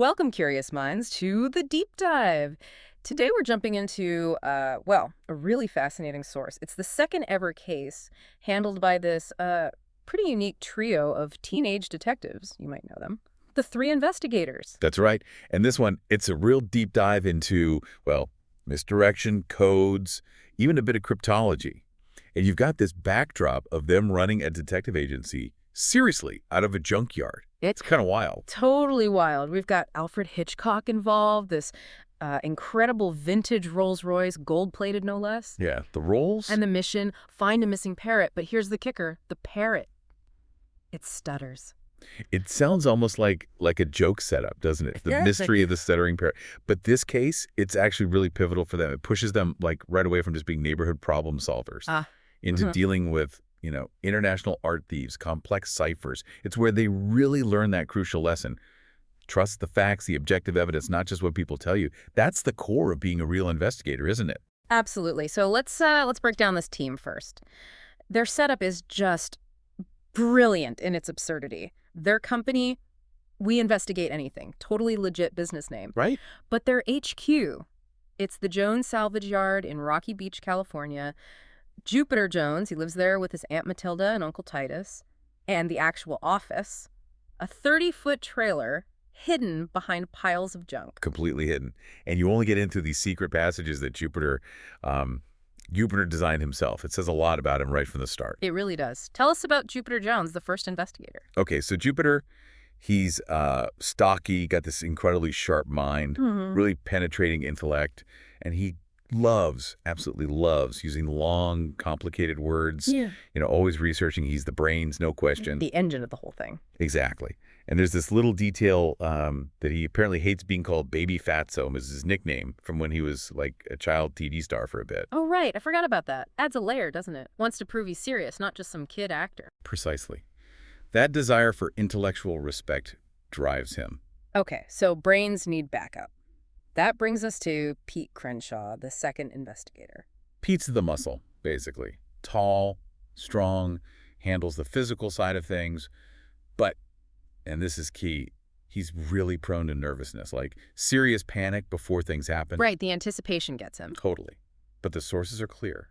Welcome, curious minds, to the deep dive. Today we're jumping into, well, a really fascinating source. It's the second ever case handled by this pretty unique trio of teenage detectives. You might know them. The three investigators. That's right. And this one, it's a real deep dive into, well, misdirection, codes, even a bit of cryptology. And you've got this backdrop of them running a detective agency seriously out of a junkyard. It's kind of wild. Totally wild. We've got Alfred Hitchcock involved, this incredible vintage Rolls-Royce, gold-plated no less. Yeah, the roles? And the mission, find a missing parrot. But here's the kicker, the parrot. It stutters. It sounds almost like a joke setup, doesn't it? The mystery of the stuttering parrot. But this case, it's actually really pivotal for them. It pushes them like right away from just being neighborhood problem solvers into dealing with, international art thieves, complex ciphers. It's where they really learn that crucial lesson. Trust the facts, the objective evidence, not just what people tell you. That's the core of being a real investigator, isn't it? Absolutely. So let's break down this team first. Their setup is just brilliant in its absurdity. Their company, we investigate anything. Totally legit business name. Right. But their HQ, it's the Jones Salvage Yard in Rocky Beach, California. Jupiter Jones, he lives there with his Aunt Matilda and Uncle Titus. And the actual office, a 30-foot trailer hidden behind piles of junk. Completely hidden. And you only get into these secret passages that Jupiter designed himself. It says a lot about him right from the start. It really does. Tell us about Jupiter Jones, the first investigator. Okay, so Jupiter, he's stocky, got this incredibly sharp mind, really penetrating intellect, and he absolutely loves using long, complicated words. Yeah. Always researching. He's the brains, no question. The engine of the whole thing. Exactly. And there's this little detail that he apparently hates being called Baby Fatso, is his nickname from when he was like a child TV star for a bit. Oh, right. I forgot about that. Adds a layer, doesn't it? Wants to prove he's serious, not just some kid actor. Precisely. That desire for intellectual respect drives him. Okay, so brains need backup. That brings us to Pete Crenshaw, the second investigator. Pete's the muscle, basically. Tall, strong, handles the physical side of things, but, and this is key, he's really prone to nervousness, like serious panic before things happen. Right, the anticipation gets him. Totally. But the sources are clear.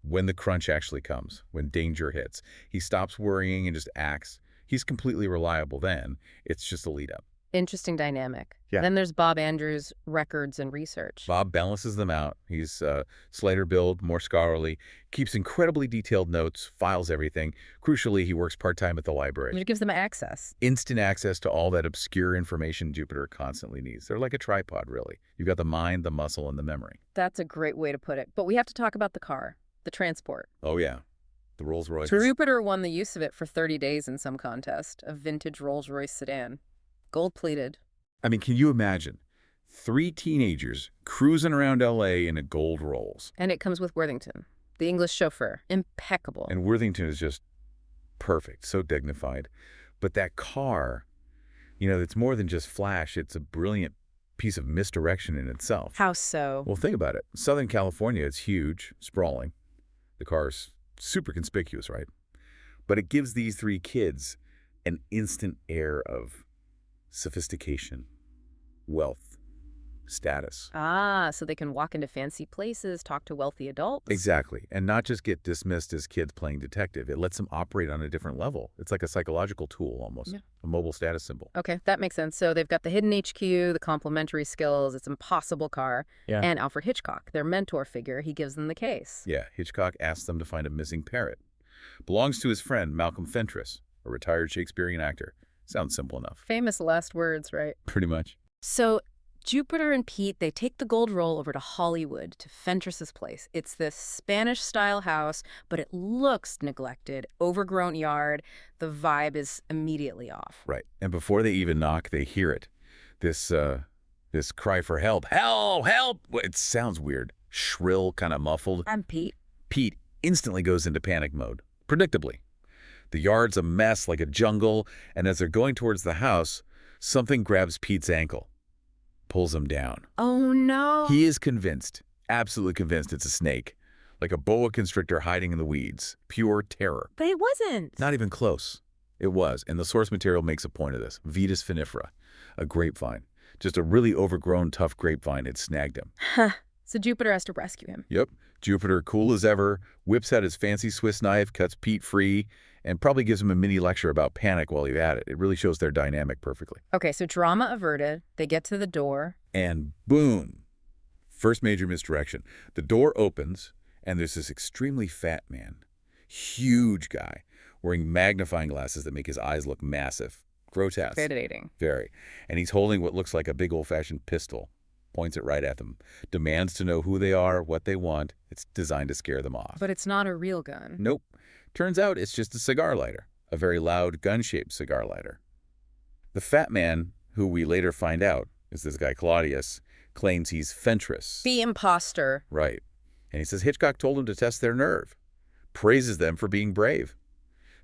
When the crunch actually comes, when danger hits, he stops worrying and just acts. He's completely reliable then. It's just a lead-up. Interesting dynamic. Yeah. Then there's Bob Andrews' records and research. Bob balances them out. He's slighter build, more scholarly, keeps incredibly detailed notes, files everything. Crucially, he works part-time at the library. Which gives them access. Instant access to all that obscure information Jupiter constantly needs. They're like a tripod, really. You've got the mind, the muscle, and the memory. That's a great way to put it. But we have to talk about the car, the transport. Oh, yeah. The Rolls-Royce. Jupiter won the use of it for 30 days in some contest, a vintage Rolls-Royce sedan. Gold-plated. I mean, can you imagine? 3 teenagers cruising around L.A. in a gold Rolls. And it comes with Worthington, the English chauffeur. Impeccable. And Worthington is just perfect, so dignified. But that car, it's more than just flash. It's a brilliant piece of misdirection in itself. How so? Well, think about it. Southern California is huge, sprawling. The car's super conspicuous, right? But it gives these 3 kids an instant air of sophistication, wealth, status. So they can walk into fancy places, talk to wealthy adults. Exactly. And not just get dismissed as kids playing detective. It lets them operate on a different level. It's like a psychological tool almost, a mobile status symbol. Okay, that makes sense. So they've got the hidden HQ, the complementary skills, it's impossible car, and Alfred Hitchcock, their mentor figure, he gives them the case. Yeah, Hitchcock asks them to find a missing parrot. Belongs to his friend, Malcolm Fentress, a retired Shakespearean actor. Sounds simple enough. Famous last words, right? Pretty much. So Jupiter and Pete, they take the gold roll over to Hollywood, to Fentress's place. It's this Spanish-style house, but it looks neglected, overgrown yard. The vibe is immediately off. Right. And before they even knock, they hear it. This cry for help. Help! Help! Well, it sounds weird. Shrill, kind of muffled. I'm Pete. Pete instantly goes into panic mode. Predictably. The yard's a mess, like a jungle, and as they're going towards the house, something grabs Pete's ankle, pulls him down. Oh, no. He is convinced, absolutely convinced it's a snake, like a boa constrictor hiding in the weeds. Pure terror. But it wasn't. Not even close. It was, and the source material makes a point of this. Vitis vinifera, A grapevine. Just a really overgrown, tough grapevine had snagged him. Huh. So Jupiter has to rescue him. Yep. Jupiter, cool as ever, whips out his fancy Swiss knife, cuts Pete free, and probably gives him a mini lecture about panic while he's at it. It really shows their dynamic perfectly. Okay, so drama averted. They get to the door. And boom. First major misdirection. The door opens, and there's this extremely fat man. Huge guy, wearing magnifying glasses that make his eyes look massive. Grotesque. Intimidating. Very. And he's holding what looks like a big old-fashioned pistol. Points it right at them. Demands to know who they are, what they want. It's designed to scare them off. But it's not a real gun. Nope. Turns out it's just a cigar lighter. A very loud, gun-shaped cigar lighter. The fat man, who we later find out is this guy Claudius, claims he's Fentress. The imposter. Right. And he says Hitchcock told him to test their nerve. Praises them for being brave.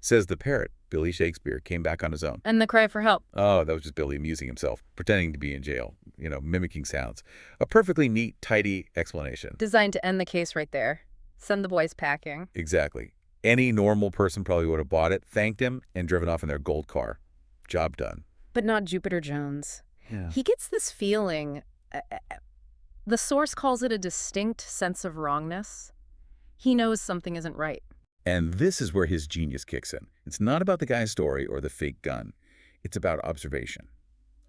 Says the parrot, Billy Shakespeare, came back on his own. And the cry for help. Oh, that was just Billy amusing himself, pretending to be in jail, mimicking sounds. A perfectly neat, tidy explanation. Designed to end the case right there. Send the boys packing. Exactly. Any normal person probably would have bought it, thanked him, and driven off in their gold car. Job done. But not Jupiter Jones. Yeah. He gets this feeling, the source calls it a distinct sense of wrongness. He knows something isn't right. And this is where his genius kicks in. It's not about the guy's story or the fake gun. It's about observation.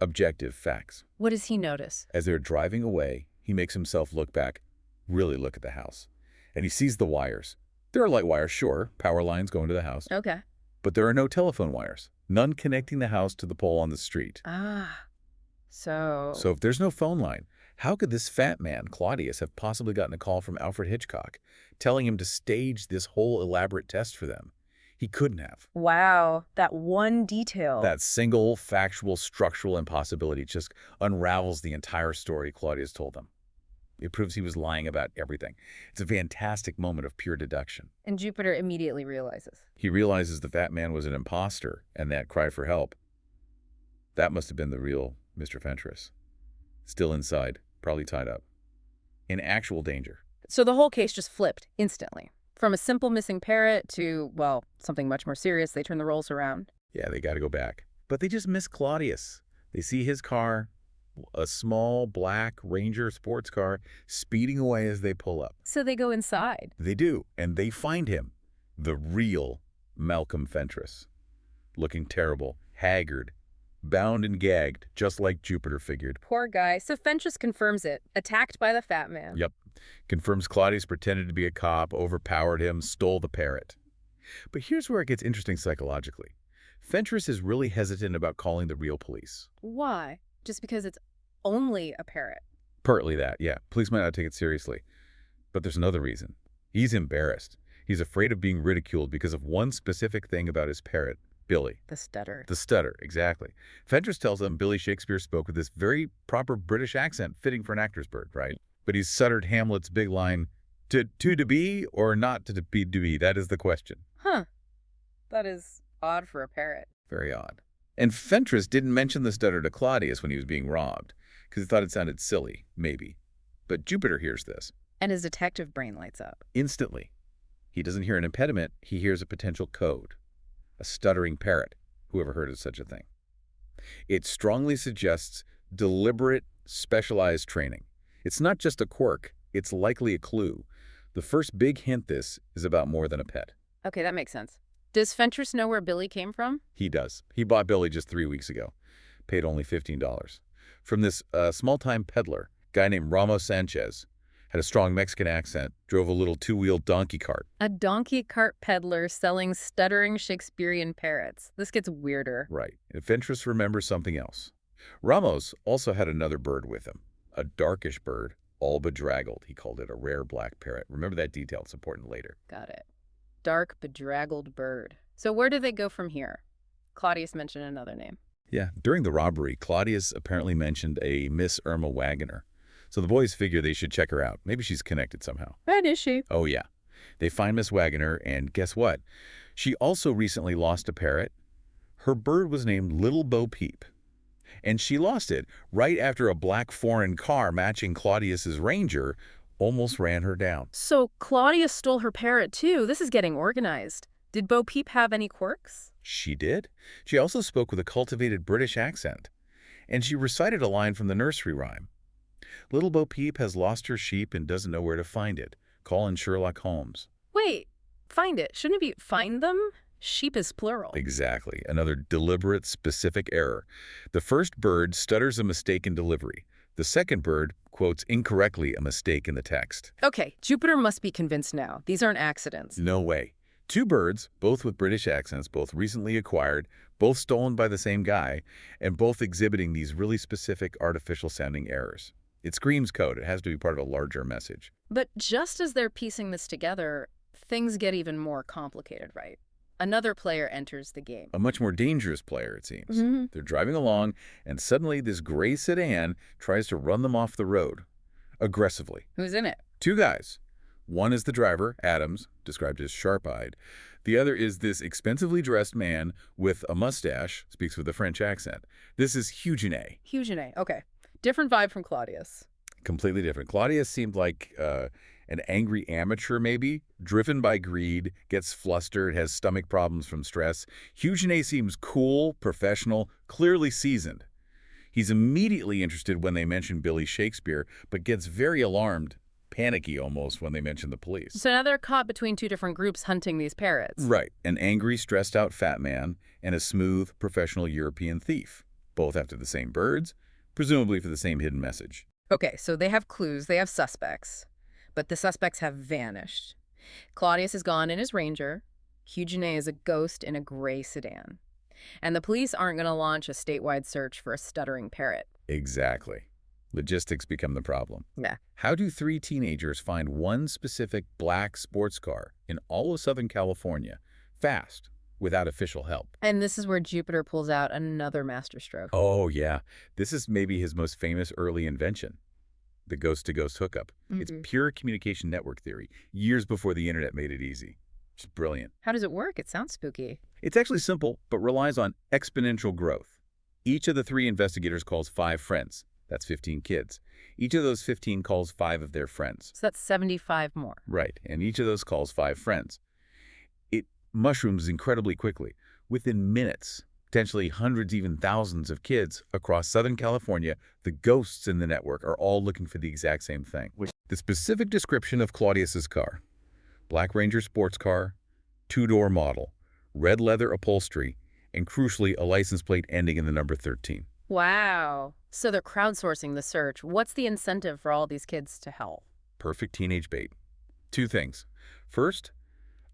Objective facts. What does he notice? As they're driving away, he makes himself look back, really look at the house. And he sees the wires. There are light wires, sure, power lines going to the house. Okay. But there are no telephone wires, none connecting the house to the pole on the street. Ah, so if there's no phone line, how could this fat man, Claudius, have possibly gotten a call from Alfred Hitchcock, telling him to stage this whole elaborate test for them? He couldn't have. Wow, that one detail. That single, factual, structural impossibility just unravels the entire story Claudius told them. It proves he was lying about everything. It's a fantastic moment of pure deduction. And Jupiter immediately realizes. He realizes the fat man was an imposter, and that cry for help, that must have been the real Mr. Fentress. Still inside, probably tied up. In actual danger. So the whole case just flipped instantly. From a simple missing parrot to, well, something much more serious. They turn the roles around. Yeah, they got to go back. But they just miss Claudius. They see his car, a small black Ranger sports car, speeding away as they pull up. So they go inside. They do, and they find him, the real Malcolm Fentress. Looking terrible, haggard, bound and gagged, just like Jupiter figured. Poor guy. So Fentress confirms it. Attacked by the fat man. Yep. Confirms Claudius pretended to be a cop, overpowered him, stole the parrot. But here's where it gets interesting psychologically. Fentress is really hesitant about calling the real police. Why? Just because it's only a parrot. Partly that, yeah. Police might not take it seriously. But there's another reason. He's embarrassed. He's afraid of being ridiculed because of one specific thing about his parrot, Billy. The stutter. The stutter, exactly. Fentress tells him Billy Shakespeare spoke with this very proper British accent fitting for an actor's bird, right? But he's stuttered Hamlet's big line, to be or not to be, that is the question. Huh. That is odd for a parrot. Very odd. And Fentress didn't mention the stutter to Claudius when he was being robbed, because he thought it sounded silly, maybe. But Jupiter hears this. And his detective brain lights up. Instantly. He doesn't hear an impediment, he hears a potential code. A stuttering parrot. Whoever heard of such a thing? It strongly suggests deliberate, specialized training. It's not just a quirk, it's likely a clue. The first big hint this is about more than a pet. Okay, that makes sense. Does Fentress know where Billy came from? He does. He bought Billy just 3 weeks ago. Paid only $15. From this small-time peddler, guy named Ramos Sanchez. Had a strong Mexican accent, drove a little two-wheeled donkey cart. A donkey cart peddler selling stuttering Shakespearean parrots. This gets weirder. Right. And Fentress remembers something else. Ramos also had another bird with him. A darkish bird, all bedraggled. He called it a rare black parrot. Remember that detail. It's important later. Got it. Dark, bedraggled bird. So where do they go from here? Claudius mentioned another name. Yeah. During the robbery, Claudius apparently mentioned a Miss Irma Wagner. So the boys figure they should check her out. Maybe she's connected somehow. And is she? Oh, yeah. They find Miss Wagner, and guess what? She also recently lost a parrot. Her bird was named Little Bo Peep. And she lost it right after a black foreign car matching Claudius's Ranger almost ran her down. So Claudius stole her parrot, too. This is getting organized. Did Bo Peep have any quirks? She did. She also spoke with a cultivated British accent. And she recited a line from the nursery rhyme. Little Bo Peep has lost her sheep and doesn't know where to find it. Call in Sherlock Holmes. Wait, find it. Shouldn't it be find them? Sheep is plural. Exactly. Another deliberate, specific error. The first bird stutters a mistake in delivery. The second bird quotes incorrectly a mistake in the text. Okay, Jupiter must be convinced now. These aren't accidents. No way. Two birds, both with British accents, both recently acquired, both stolen by the same guy, and both exhibiting these really specific artificial-sounding errors. It screams code. It has to be part of a larger message. But just as they're piecing this together, things get even more complicated, right? Another player enters the game. A much more dangerous player, it seems. Mm-hmm. They're driving along, and suddenly this gray sedan tries to run them off the road. Aggressively. Who's in it? Two guys. One is the driver, Adams, described as sharp-eyed. The other is this expensively dressed man with a mustache, speaks with a French accent. This is Huguenet. Huguenet, okay. Different vibe from Claudius. Completely different. Claudius seemed like an angry amateur, maybe, driven by greed, gets flustered, has stomach problems from stress. Huguenet seems cool, professional, clearly seasoned. He's immediately interested when they mention Billy Shakespeare, but gets very alarmed, panicky almost, when they mention the police. So now they're caught between two different groups hunting these parrots. Right. An angry, stressed-out fat man and a smooth, professional European thief. Both after the same birds, presumably for the same hidden message. Okay, so they have clues, they have suspects, but the suspects have vanished. Claudius is gone in his Ranger. Huguenet is a ghost in a gray sedan. And the police aren't going to launch a statewide search for a stuttering parrot. Exactly. Logistics become the problem. Yeah. How do three teenagers find one specific black sports car in all of Southern California, fast, without official help? And this is where Jupiter pulls out another masterstroke. Oh, yeah. This is maybe his most famous early invention, the ghost-to-ghost hookup. It's pure communication network theory, years before the internet made it easy. It's brilliant. How does it work? It sounds spooky. It's actually simple, but relies on exponential growth. Each of the three investigators calls 5 friends. That's 15 kids. Each of those 15 calls 5 of their friends. So that's 75 more. Right, and each of those calls 5 friends. It mushrooms incredibly quickly. Within minutes, potentially hundreds, even thousands of kids across Southern California, the ghosts in the network are all looking for the exact same thing. The specific description of Claudius's car: Black Ranger sports car, 2-door model, red leather upholstery, and crucially, a license plate ending in the number 13. Wow. So they're crowdsourcing the search. What's the incentive for all these kids to help? Perfect teenage bait. 2 things. First,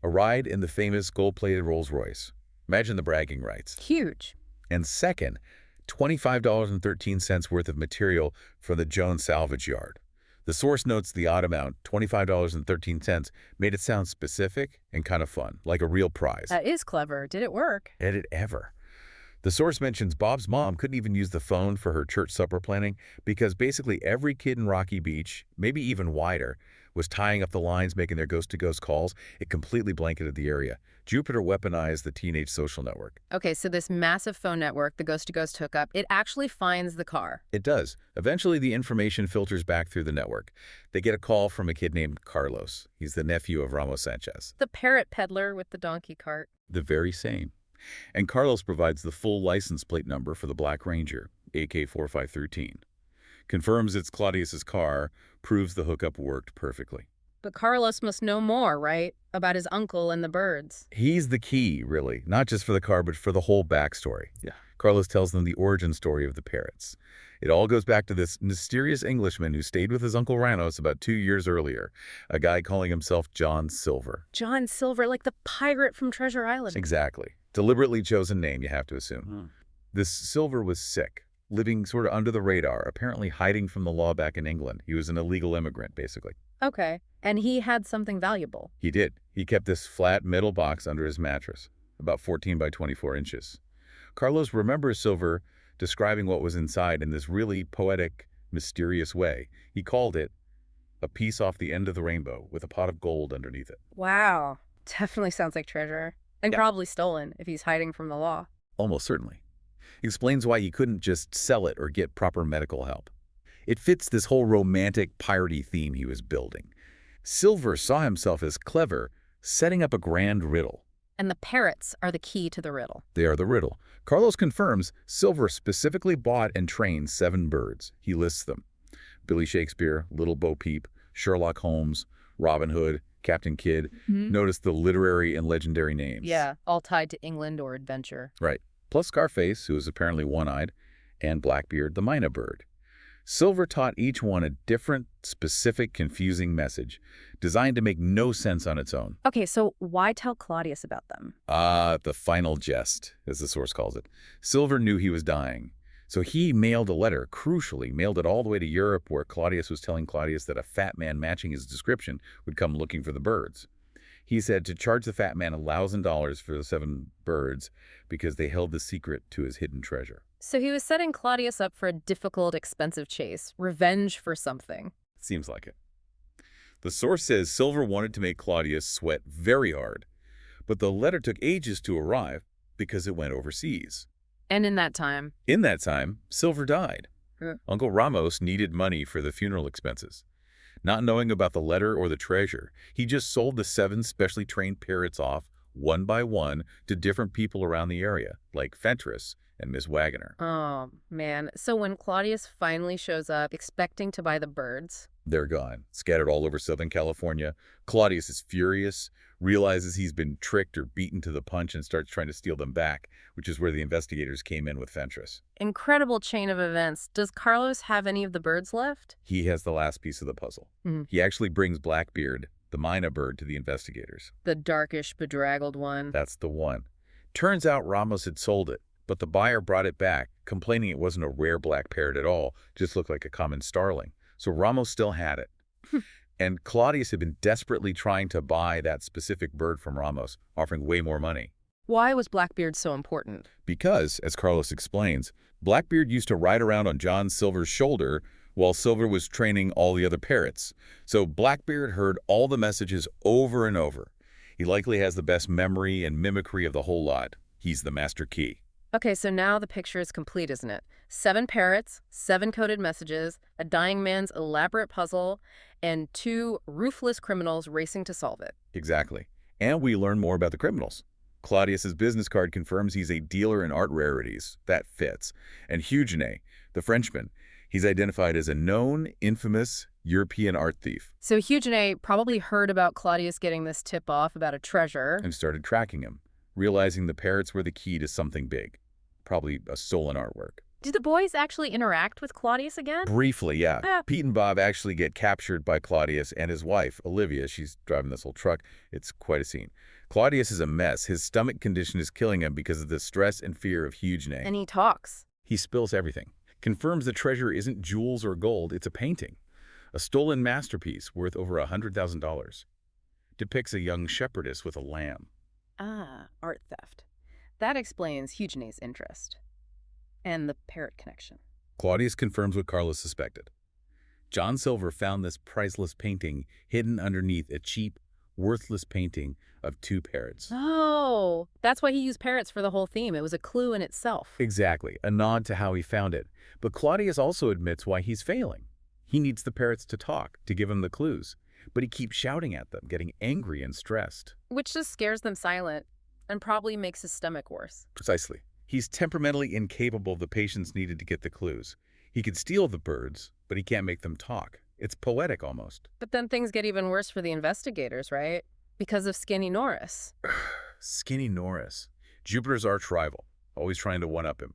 a ride in the famous gold-plated Rolls-Royce. Imagine the bragging rights. Huge. And second, $25.13 worth of material from the Jones salvage yard. The source notes the odd amount, $25.13, made it sound specific and kind of fun, like a real prize. That is clever. Did it work? Did it ever? The source mentions Bob's mom couldn't even use the phone for her church supper planning because basically every kid in Rocky Beach, maybe even wider, was tying up the lines, making their ghost-to-ghost calls. It completely blanketed the area. Jupiter weaponized the teenage social network. Okay, so this massive phone network, the ghost-to-ghost hookup, it actually finds the car. It does. Eventually, the information filters back through the network. They get a call from a kid named Carlos. He's the nephew of Ramos Sanchez. The parrot peddler with the donkey cart. The very same. And Carlos provides the full license plate number for the Black Ranger, AK4513. Confirms it's Claudius's car, proves the hookup worked perfectly. But Carlos must know more, right? About his uncle and the birds. He's the key, really, not just for the car, but for the whole backstory. Yeah. Carlos tells them the origin story of the parrots. It all goes back to this mysterious Englishman who stayed with his Uncle Ranos about 2 years earlier, a guy calling himself John Silver. John Silver, like the pirate from Treasure Island. Exactly. Deliberately chosen name, you have to assume. This Silver was sick, living sort of under the radar, apparently hiding from the law back in England. He was an illegal immigrant, basically. Okay. And he had something valuable. He did. He kept this flat metal box under his mattress, about 14 by 24 inches. Carlos remembers Silver describing what was inside in this really poetic, mysterious way. He called it a piece off the end of the rainbow with a pot of gold underneath it. Wow. Definitely sounds like treasure. And probably stolen if he's hiding from the law. Almost certainly. Explains why he couldn't just sell it or get proper medical help. It fits this whole romantic, piratey theme he was building. Silver saw himself as clever, setting up a grand riddle. And the parrots are the key to the riddle. They are the riddle. Carlos confirms Silver specifically bought and trained 7 birds. He lists them: Billy Shakespeare, Little Bo Peep, Sherlock Holmes, Robin Hood, Captain Kidd. Notice the literary and legendary names. Yeah, all tied to England or adventure. Right. Plus Scarface, who is apparently one-eyed, and Blackbeard, the mynah bird. Silver taught each one a different, specific, confusing message, designed to make no sense on its own. Okay, so why tell Claudius about them? The final jest, as the source calls it. Silver knew he was dying, so he mailed a letter, crucially, mailed it all the way to Europe, where Claudius was telling Claudius that a fat man matching his description would come looking for the birds. He said to charge the fat man $1,000 for the 7 birds because they held the secret to his hidden treasure. So he was setting Claudius up for a difficult, expensive chase. Revenge for something. Seems like it. The source says Silver wanted to make Claudius sweat very hard, but the letter took ages to arrive because it went overseas. And in that time? In that time, Silver died. Uncle Ramos needed money for the funeral expenses. Not knowing about the letter or the treasure, he just sold the 7 specially trained parrots off, one by one, to different people around the area, like Fentress and Miss Wagoner. Oh, man. So when Claudius finally shows up, expecting to buy the birds... They're gone, scattered all over Southern California. Claudius is furious, realizes he's been tricked or beaten to the punch, and starts trying to steal them back, which is where the investigators came in with Fentress. Incredible chain of events. Does Carlos have any of the birds left? He has the last piece of the puzzle. He actually brings Blackbeard, the mynah bird, to the investigators. The darkish, bedraggled one. That's the one. Turns out Ramos had sold it, but the buyer brought it back, complaining it wasn't a rare black parrot at all, just looked like a common starling. So Ramos still had it. And Claudius had been desperately trying to buy that specific bird from Ramos, offering way more money. Why was Blackbeard so important? Because, as Carlos explains, Blackbeard used to ride around on John Silver's shoulder while Silver was training all the other parrots. So Blackbeard heard all the messages over and over. He likely has the best memory and mimicry of the whole lot. He's the master key. Okay, so now the picture is complete, isn't it? 7 parrots, 7 coded messages, a dying man's elaborate puzzle, and 2 ruthless criminals racing to solve it. Exactly. And we learn more about the criminals. Claudius's business card confirms he's a dealer in art rarities. That fits. And Huguenet, the Frenchman, he's identified as a known, infamous European art thief. So Huguenet probably heard about Claudius getting this tip-off about a treasure. And started tracking him, realizing the parrots were the key to something big. Probably a stolen artwork. Do the boys actually interact with Claudius again? Briefly, yeah. Pete and Bob actually get captured by Claudius and his wife, Olivia. She's driving this old truck. It's quite a scene. Claudius is a mess. His stomach condition is killing him because of the stress and fear of Huguenet. And he talks. He spills everything. Confirms the treasure isn't jewels or gold, it's a painting. A stolen masterpiece worth over $100,000. Depicts a young shepherdess with a lamb. Ah, art theft. That explains Huguenet's interest. And the parrot connection. Claudius confirms what Carlos suspected. John Silver found this priceless painting hidden underneath a cheap, worthless painting of 2 parrots. Oh, that's why he used parrots for the whole theme. It was a clue in itself. Exactly, a nod to how he found it. But Claudius also admits why he's failing. He needs the parrots to talk, to give him the clues. But he keeps shouting at them, getting angry and stressed. Which just scares them silent and probably makes his stomach worse. Precisely. He's temperamentally incapable of the patience needed to get the clues. He could steal the birds, but he can't make them talk. It's poetic almost. But then things get even worse for the investigators, right? Because of Skinny Norris. Skinny Norris. Jupiter's arch rival, always trying to one-up him.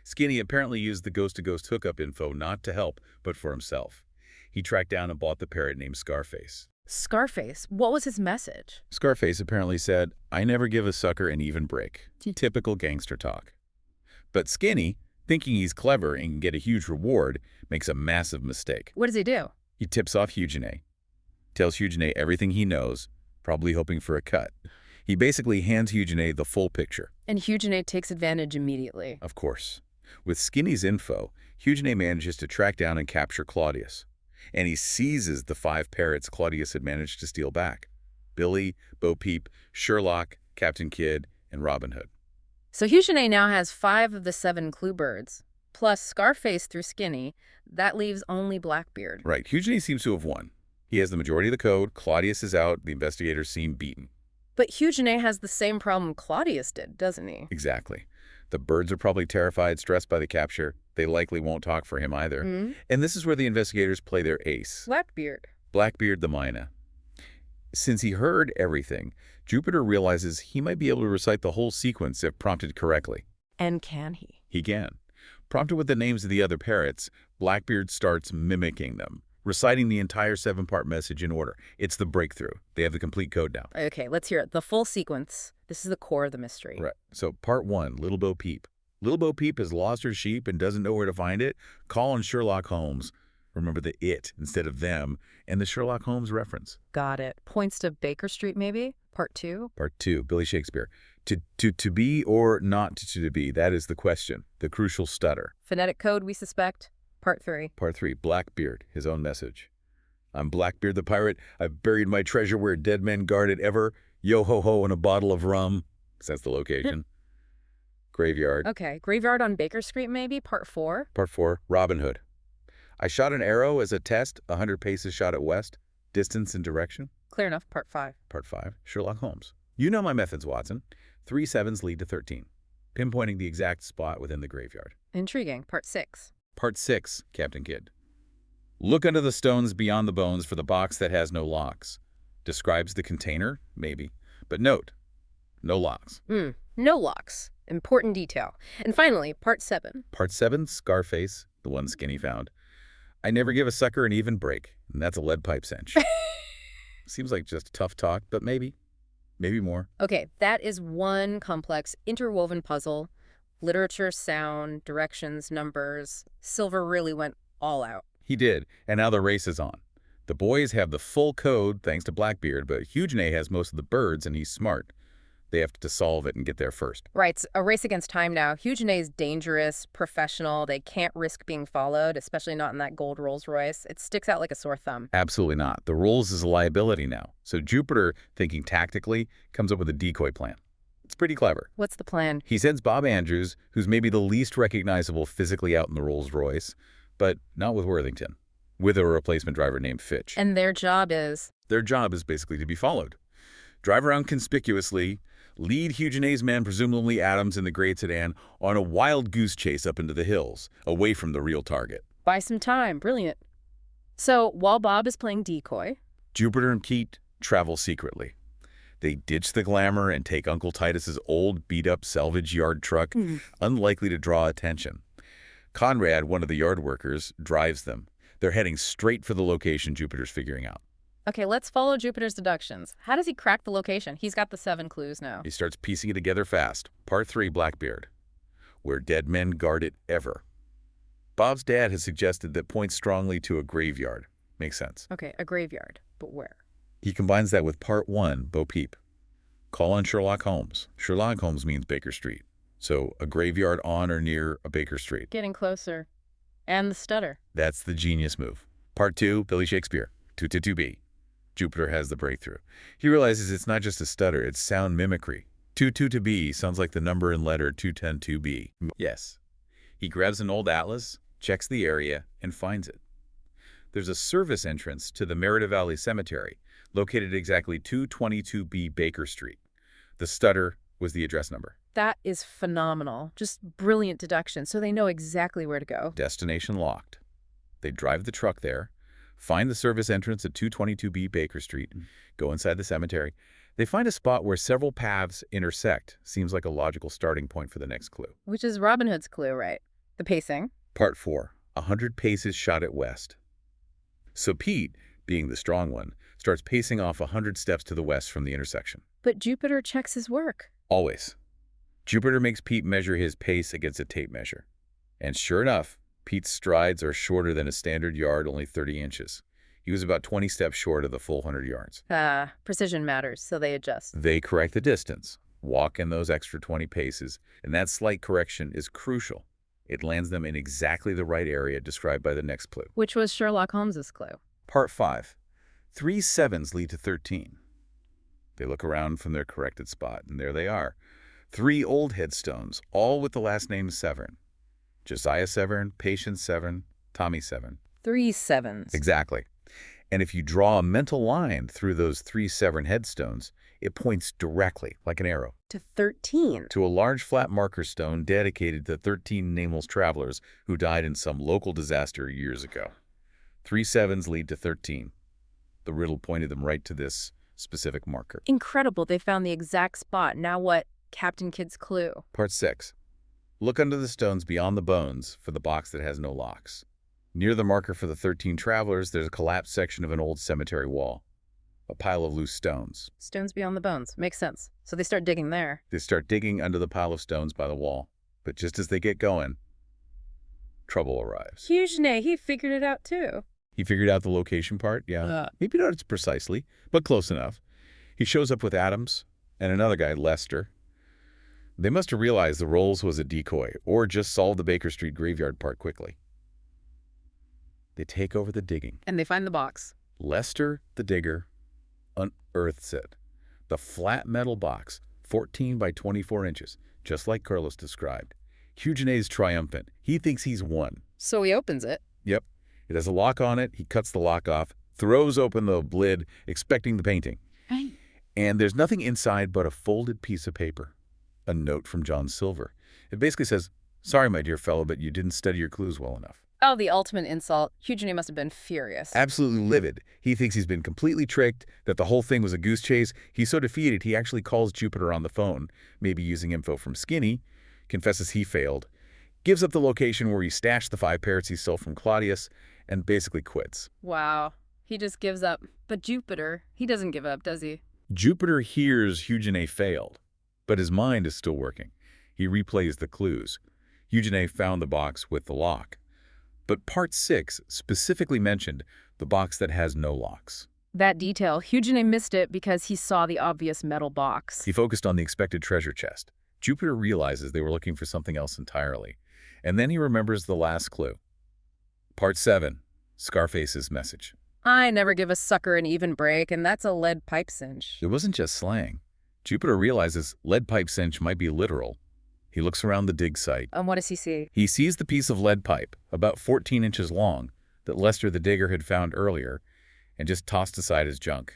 Skinny apparently used the ghost-to-ghost hookup info not to help, but for himself. He tracked down and bought the parrot named Scarface. Scarface? What was his message? Scarface apparently said, "I never give a sucker an even break." Typical gangster talk. But Skinny, thinking he's clever and can get a huge reward, makes a massive mistake. What does he do? He tips off Huguenet. Tells Huguenet everything he knows, probably hoping for a cut. He basically hands Huguenet the full picture. And Huguenet takes advantage immediately. Of course. With Skinny's info, Huguenet manages to track down and capture Claudius. And he seizes the 5 parrots Claudius had managed to steal back. Billy, Bo Peep, Sherlock, Captain Kidd, and Robin Hood. So Huguenet now has 5 of the 7 clue birds, plus Scarface through Skinny. That leaves only Blackbeard. Right. Huguenet seems to have won. He has the majority of the code. Claudius is out. The investigators seem beaten. But Huguenet has the same problem Claudius did, doesn't he? Exactly. The birds are probably terrified, stressed by the capture. They likely won't talk for him either. And this is where the investigators play their ace. Blackbeard. Blackbeard the Mina. Since he heard everything, Jupiter realizes he might be able to recite the whole sequence if prompted correctly. And can he? He can. Prompted with the names of the other parrots, Blackbeard starts mimicking them, reciting the entire 7-part message in order. It's the breakthrough. They have the complete code now. Okay, let's hear it. The full sequence. This is the core of the mystery. Right. So part 1, Little Bo Peep. Little Bo Peep has lost her sheep and doesn't know where to find it. Call on Sherlock Holmes. Remember the it instead of them, and the Sherlock Holmes reference. Got it. Points to Baker Street, maybe? Part 2? Part 2, Billy Shakespeare. To be or not to be, that is the question, the crucial stutter. Phonetic code, we suspect. Part 3. Part 3, Blackbeard, his own message. I'm Blackbeard the pirate. I've buried my treasure where dead men guard it ever. Yo-ho-ho and a bottle of rum. That's the location. Graveyard. Okay, Graveyard on Baker Street, maybe? Part 4? Part 4, Robin Hood. I shot an arrow as a test, 100 paces shot at west, distance and direction. Clear enough. Part 5. Part 5, Sherlock Holmes. You know my methods, Watson. 3 7s lead to 13. Pinpointing the exact spot within the graveyard. Intriguing. Part 6. Part 6, Captain Kidd. Look under the stones beyond the bones for the box that has no locks. Describes the container? Maybe. But note, no locks. No locks. Important detail. And finally, Part 7. Part 7, Scarface, the one Skinny found. I never give a sucker an even break, and that's a lead pipe cinch. Seems like just tough talk, but maybe more. Okay, that is one complex, interwoven puzzle. Literature, sound, directions, numbers. Silver really went all out. He did, and now the race is on. The boys have the full code thanks to Blackbeard, but Hugenay has most of the birds, and he's smart. They have to solve it and get there first. Right, it's a race against time now. Hugenay is dangerous, professional. They can't risk being followed, especially not in that gold Rolls Royce. It sticks out like a sore thumb. Absolutely not. The Rolls is a liability now. So Jupiter, thinking tactically, comes up with a decoy plan. It's pretty clever. What's the plan? He sends Bob Andrews, who's maybe the least recognizable physically out in the Rolls Royce, but not with Worthington, with a replacement driver named Fitch. And their job is? Their job is basically to be followed. Drive around conspicuously, lead Hugenay's men, presumably Adams in the great sedan, on a wild goose chase up into the hills, away from the real target. Buy some time. Brilliant. So, while Bob is playing decoy, Jupiter and Pete travel secretly. They ditch the glamour and take Uncle Titus's old, beat-up salvage yard truck, unlikely to draw attention. Conrad, one of the yard workers, drives them. They're heading straight for the location Jupiter's figuring out. Okay, let's follow Jupiter's deductions. How does he crack the location? He's got the 7 clues now. He starts piecing it together fast. Part 3, Blackbeard. Where dead men guard it ever. Bob's dad has suggested that points strongly to a graveyard. Makes sense. Okay, a graveyard. But where? He combines that with Part 1, Bo Peep. Call on Sherlock Holmes. Sherlock Holmes means Baker Street. So a graveyard on or near a Baker Street. Getting closer. And the stutter. That's the genius move. Part 2, Billy Shakespeare. 2-2-2-B. Jupiter has the breakthrough. He realizes it's not just a stutter, it's sound mimicry. 2-2-2-B sounds like the number and letter 2-10-2-B. Yes. He grabs an old atlas, checks the area, and finds it. There's a service entrance to the Merida Valley Cemetery, located exactly 222B Baker Street. The stutter was the address number. That is phenomenal. Just brilliant deduction, so they know exactly where to go. Destination locked. They drive the truck there, find the service entrance at 222B Baker Street, go inside the cemetery. They find a spot where several paths intersect. Seems like a logical starting point for the next clue. Which is Robin Hood's clue, right? The pacing. Part 4, 100 paces shot at west. So Pete, being the strong one, starts pacing off 100 steps to the west from the intersection. But Jupiter checks his work. Always. Jupiter makes Pete measure his pace against a tape measure. And sure enough, Pete's strides are shorter than a standard yard, only 30 inches. He was about 20 steps short of the full 100 yards. Precision matters, so they adjust. They correct the distance, walk in those extra 20 paces, and that slight correction is crucial. It lands them in exactly the right area described by the next clue. Which was Sherlock Holmes's clue. Part 5. 3 7s lead to 13. They look around from their corrected spot, and there they are. 3 old headstones, all with the last name Severn. Josiah Severn, Patience Severn, Tommy Severn. 3 7s. Exactly. And if you draw a mental line through those 3 Severn headstones, It points directly, like an arrow, To 13. to a large flat marker stone dedicated to 13 nameless travelers who died in some local disaster years ago. 3 sevens lead to 13. The riddle pointed them right to this specific marker. Incredible, they found the exact spot. Now what? Captain Kidd's clue. Part 6. Look under the stones beyond the bones for the box that has no locks. Near the marker for the 13 travelers, there's a collapsed section of an old cemetery wall. A pile of loose stones. Stones beyond the bones. Makes sense. So they start digging there. They start digging under the pile of stones by the wall. But just as they get going, trouble arrives. Eugene, he figured it out too. He figured out the location part, yeah. Maybe not as precisely, but close enough. He shows up with Adams and another guy, Lester. They must have realized the Rolls was a decoy, or just solved the Baker Street graveyard part quickly. They take over the digging. And they find the box. Lester, the digger, unearths it. The flat metal box, 14 by 24 inches, just like Carlos described. Eugene's triumphant. He thinks he's won. So he opens it. Yep. It has a lock on it. He cuts the lock off, throws open the lid, expecting the painting. Right. And there's nothing inside but a folded piece of paper. A note from John Silver. It basically says, "Sorry, my dear fellow, but you didn't study your clues well enough." Oh, the ultimate insult. Eugene must have been furious. Absolutely livid. He thinks he's been completely tricked, that the whole thing was a goose chase. He's so defeated, he actually calls Jupiter on the phone, maybe using info from Skinny, confesses he failed, gives up the location where he stashed the 5 parrots he stole from Claudius, and basically quits. Wow. He just gives up. But Jupiter, he doesn't give up, does he? Jupiter hears Eugene failed, but his mind is still working. He replays the clues. Eugene found the box with the lock. But Part 6 specifically mentioned the box that has no locks. That detail, Eugene missed it because he saw the obvious metal box. He focused on the expected treasure chest. Jupiter realizes they were looking for something else entirely. And then he remembers the last clue. Part 7, Scarface's message. I never give a sucker an even break, and that's a lead pipe cinch. It wasn't just slang. Jupiter realizes lead pipe cinch might be literal. He looks around the dig site. And what does he see? He sees the piece of lead pipe, about 14 inches long, that Lester the digger had found earlier, and just tossed aside as junk.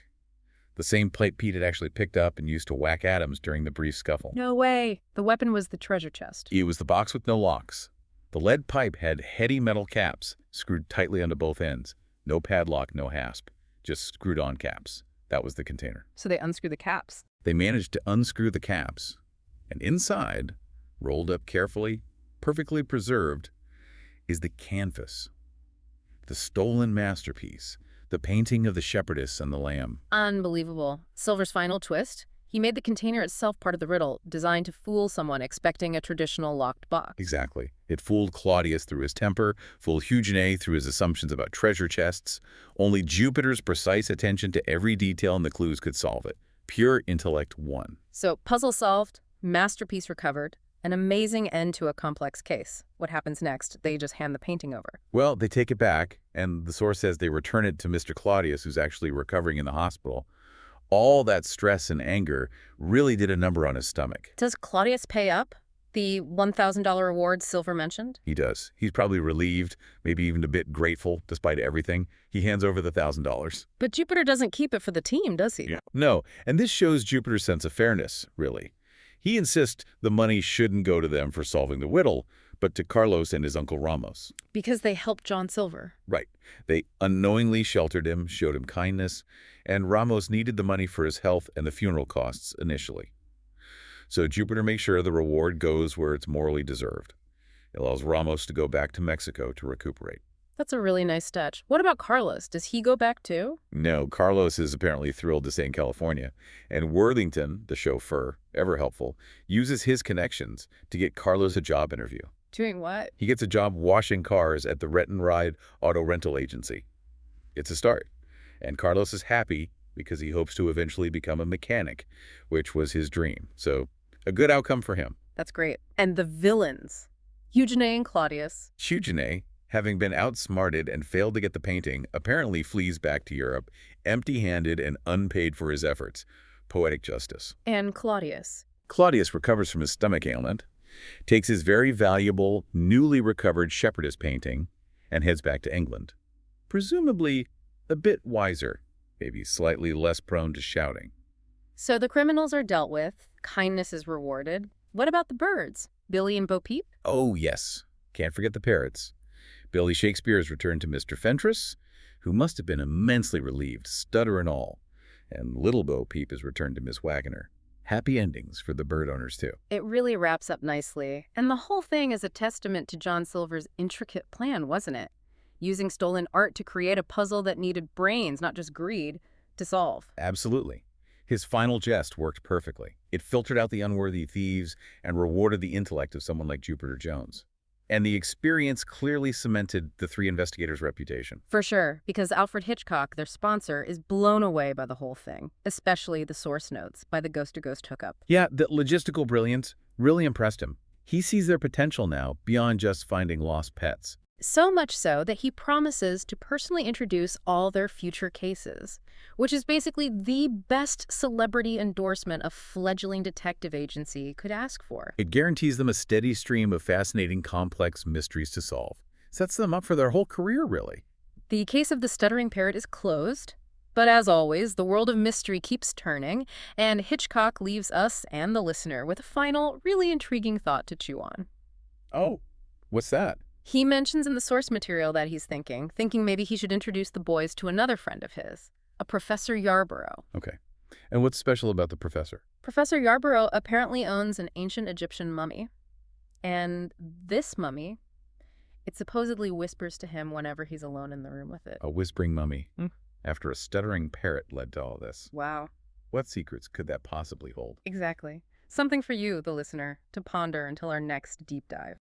The same pipe Pete had actually picked up and used to whack Adams during the brief scuffle. No way. The weapon was the treasure chest. It was the box with no locks. The lead pipe had heady metal caps, screwed tightly onto both ends. No padlock, no hasp. Just screwed-on caps. That was the container. So they unscrew the caps. They managed to unscrew the caps. And inside, rolled up carefully, perfectly preserved, is the canvas. The stolen masterpiece. The painting of the shepherdess and the lamb. Unbelievable. Silver's final twist? He made the container itself part of the riddle, designed to fool someone expecting a traditional locked box. Exactly. It fooled Claudius through his temper, fooled Eugene through his assumptions about treasure chests. Only Jupiter's precise attention to every detail in the clues could solve it. Pure intellect won. So, puzzle solved, masterpiece recovered, an amazing end to a complex case. What happens next? They just hand the painting over. Well, they take it back, and the source says they return it to Mr. Claudius, who's actually recovering in the hospital. All that stress and anger really did a number on his stomach. Does Claudius pay up? The $1,000 reward Silver mentioned? He does. He's probably relieved, maybe even a bit grateful, despite everything. He hands over the $1,000. But Jupiter doesn't keep it for the team, does he? Yeah. No, and this shows Jupiter's sense of fairness, really. He insists the money shouldn't go to them for solving the riddle, but to Carlos and his Uncle Ramos. Because they helped John Silver. Right. They unknowingly sheltered him, showed him kindness, and Ramos needed the money for his health and the funeral costs initially. So Jupiter makes sure the reward goes where it's morally deserved. It allows Ramos to go back to Mexico to recuperate. That's a really nice touch. What about Carlos? Does he go back too? No, Carlos is apparently thrilled to stay in California. And Worthington, the chauffeur, ever helpful, uses his connections to get Carlos a job interview. Doing what? He gets a job washing cars at the Rent and Ride auto rental agency. It's a start. And Carlos is happy because he hopes to eventually become a mechanic, which was his dream. So a good outcome for him. That's great. And the villains, Eugene and Claudius. Eugene, having been outsmarted and failed to get the painting, apparently flees back to Europe, empty-handed and unpaid for his efforts. Poetic justice. And Claudius. Claudius recovers from his stomach ailment, takes his very valuable, newly recovered shepherdess painting, and heads back to England. Presumably a bit wiser, maybe slightly less prone to shouting. So the criminals are dealt with, kindness is rewarded. What about the birds? Billy and Bo Peep? Oh, yes. Can't forget the parrots. Billy Shakespeare is returned to Mr. Fentress, who must have been immensely relieved, stutter and all. And little Bo Peep is returned to Miss Wagoner. Happy endings for the bird owners, too. It really wraps up nicely. And the whole thing is a testament to John Silver's intricate plan, wasn't it? Using stolen art to create a puzzle that needed brains, not just greed, to solve. Absolutely. His final jest worked perfectly. It filtered out the unworthy thieves and rewarded the intellect of someone like Jupiter Jones. And the experience clearly cemented the three investigators' reputation. For sure, because Alfred Hitchcock, their sponsor, is blown away by the whole thing, especially the source notes by the ghost-to-ghost hookup. Yeah, the logistical brilliance really impressed him. He sees their potential now beyond just finding lost pets. So much so that he promises to personally introduce all their future cases, which is basically the best celebrity endorsement a fledgling detective agency could ask for. It guarantees them a steady stream of fascinating, complex mysteries to solve. Sets them up for their whole career, really. The case of the Stuttering Parrot is closed, but as always, the world of mystery keeps turning, and Hitchcock leaves us and the listener with a final, really intriguing thought to chew on. Oh, what's that? He mentions in the source material that he's thinking maybe he should introduce the boys to another friend of his, a Professor Yarborough. Okay. And what's special about the professor? Professor Yarborough apparently owns an ancient Egyptian mummy. And this mummy, it supposedly whispers to him whenever he's alone in the room with it. A whispering mummy. After a stuttering parrot led to all this. Wow. What secrets could that possibly hold? Exactly. Something for you, the listener, to ponder until our next deep dive.